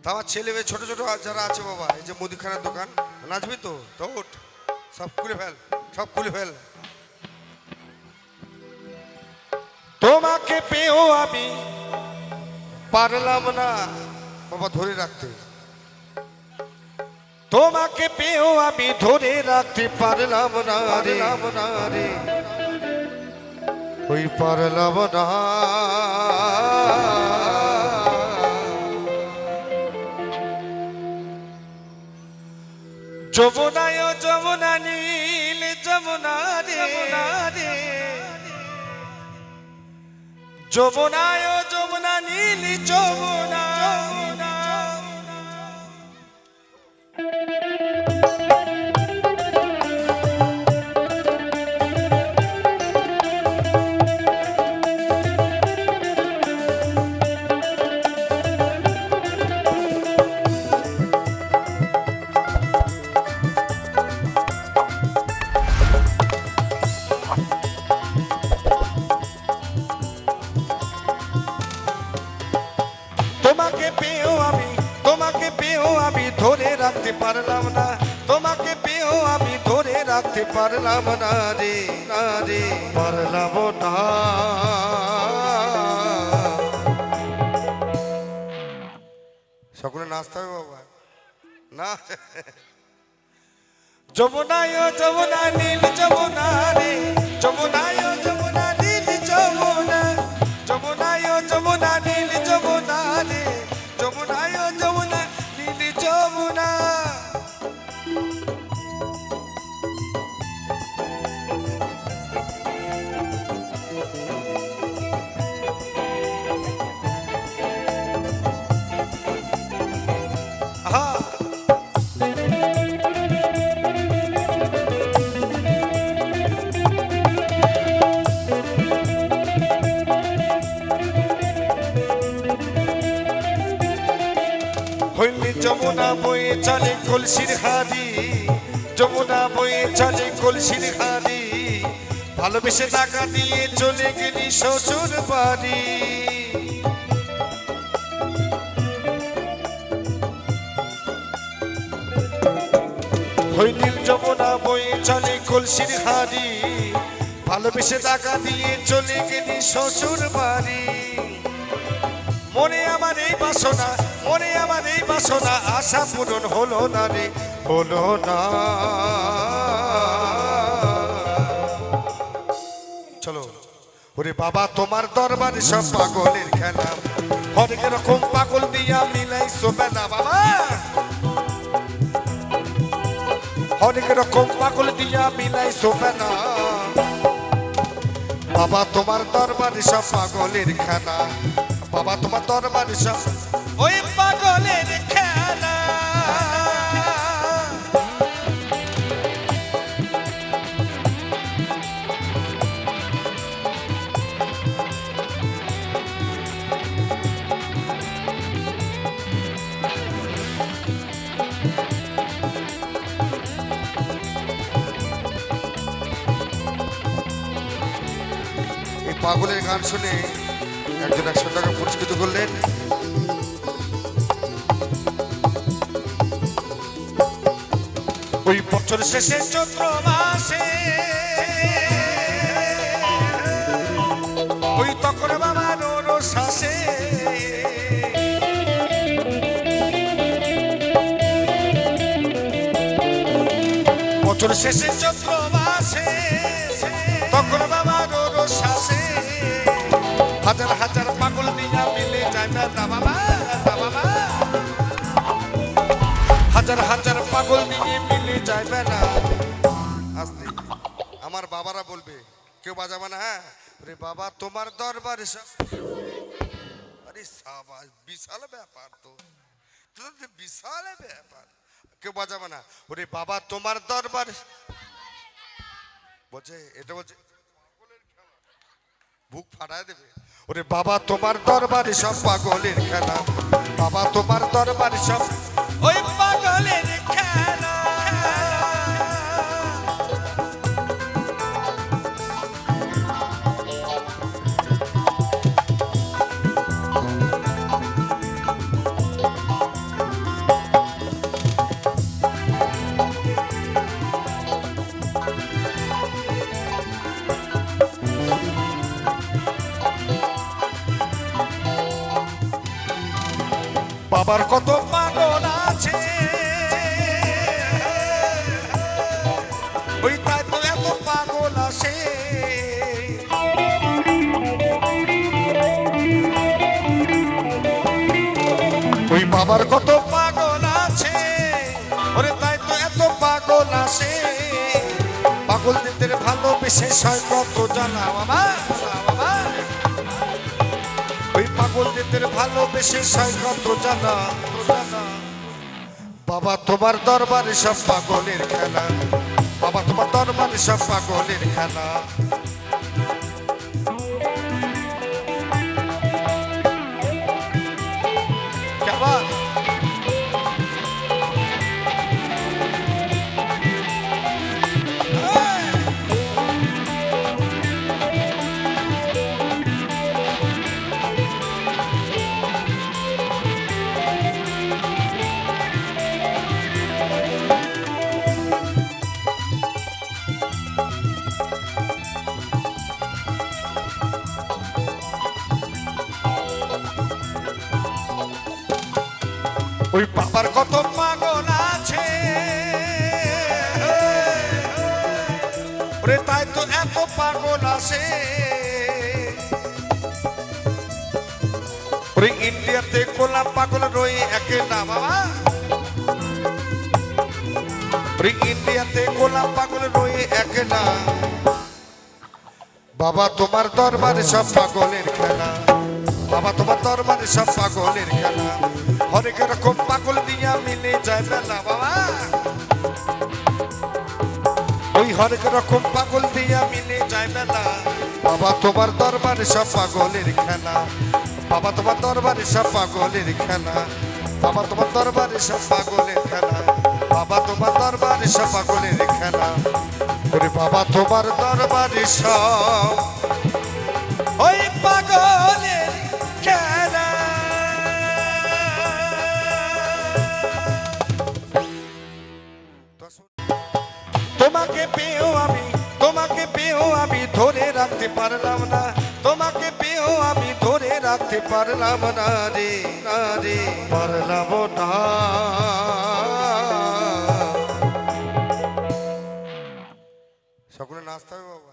তা আমার ছেলে মেয়ে ছোট ছোট যারা আছে বাবা, এই যে মুদিখানার দোকান, নাচবি তো তো ওঠ, সব খুলে ফেল, সব খুলে ফেল। তোমাকে পেয়েও আমি পারলাম না বাবা ধরে রাখতে, তোমাকে পেয়েও আমি ধরে রাখতে পারলাম না রে, ওই পারলাম না। যমুনায় যমুনা নীল যমুনা রে, যমুনায় যমুনা নীল যমুনা, তোমাকে পেয়েও আমি ধরে রাখতে পারলাম না, তোমাকে পেয়েও আমি ধরে রাখতে পারলাম না রে, পারলাম না। সকলে নাচতে হবে বাবা না। যমুনায় যমুনা নীল যমুনা রে, যমুনায় যমুনা নীল যমুনা, যমুনায় যমুনা নীল যমুনা রে, যমুনায় যমুনা নীল যমুনা। যমুনা বয়ে চলে কলসির হাড়ি, যমুনা বয়ে চলে কলসির হাড়ি, ভালোবেসে টাকা দিয়ে চলে গেলি শ্বশুর বাড়ি। হইনিল যমুনা বয়ে চলে কলসির হাড়ি, ভালোবেসে টাকা দিয়ে চলে গেলি শ্বশুর বাড়ি। মনে আমার এই বাসনা, মনে আমার এই বাসনা, আশা পূরণ হলো না রে, হলো না। চলো ওরে বাবা তোমার দরবারে সব পাগলের খেলা, অনেক রকম পাগল দিয়া মিলাইছো বেলা বাবা, অনেক রকম পাগল দিয়া মিলাইছো বেলা বাবা, তোমার দরবারে সব পাগলের খেলা, বাবা তোমার দরবারে সব ওই পাগলের খেলা। এই পাগলের গান শুনে একজন 100 টাকা পুরস্কৃত করলেন। ওই বছর শেষে চৈত্র মাসে, ওই তখন বাবা নোর শ্বাসে, বছর শেষে চৈত্র মাসে, তখন বাবা নোর শ্বাসে, হাজার হাজার পাগল দিয়া মিলে যায় না বাবা, হাজার হাজার পাগল নিয়ে মিলে যাইবে না। আস্তে আমার বাবারা বলবে, কেউ বাজাবে না। হ্যাঁ রে বাবা তোমার দরবারে সব, আরে সাবাস বিশাল ব্যাপার, তো বিশাল ব্যাপার, কেউ বাজাবে না। ওরে বাবা তোমার দরবারে বলছে, এটা বলছে বুক ফাটায় দেবে। ওরে বাবা তোমার দরবারে সব পাগলের খেলা, বাবা তোমার দরবারে সব ওই পাগলের খেলা। বাবার কত পাগল আছে, ওই তাই তো এত পাগল আসে। ওই বাবার কত পাগল আছে, ওরে তাই তো এত পাগল আসে। পাগল দিতে ভালোবেসে সয় কত জানা বাবা, বাবা ওই পাগল দিতে ভালোবেসে সয় কত জানা। বাবা তোমার দরবারে সব পাগলের খেলা, বাবা তোমার দরবারে সব পাগলের খেলা। কেমন ওই বাবার কত পাগল আছে, ওরে তাই তো এত পাগল আসে। ওরে ইন্ডিয়াতে গোলাপ পাগল রয়ে একে না বাবা, ওরে ইন্ডিয়াতে গোলাপ পাগল রয়ে একে না। বাবা তোমার দরবারে সব পাগলের খেলা, বাবা তোমার দরবারে সব পাগলের খেলা। হরেক রকম পাগল দিয়া মিলে যায় বেলা বাবা, ওই হরেক রকম পাগল দিয়া মিলে যায় বেলা। বাবা তোমার দরবারে সব পাগলের খেলা, বাবা তোমার দরবারে সব পাগলের খেলা, বাবা তোমার দরবারে সব পাগলের খেলা, বাবা তোমার দরবারে সব পাগলের খেলা। ওরে বাবা তোমার দরবারে সব ওই পাগলের খেলা। তোমাকে পেয়েও আমি, তোমাকে পেয়েও আমি ধরে রাখতে পারলাম না, তোমাকে পেয়েও আমি ধরে রাখতে পারলাম না রে, না রে পারলাম না। সকলে নাচতে হবে বাবা।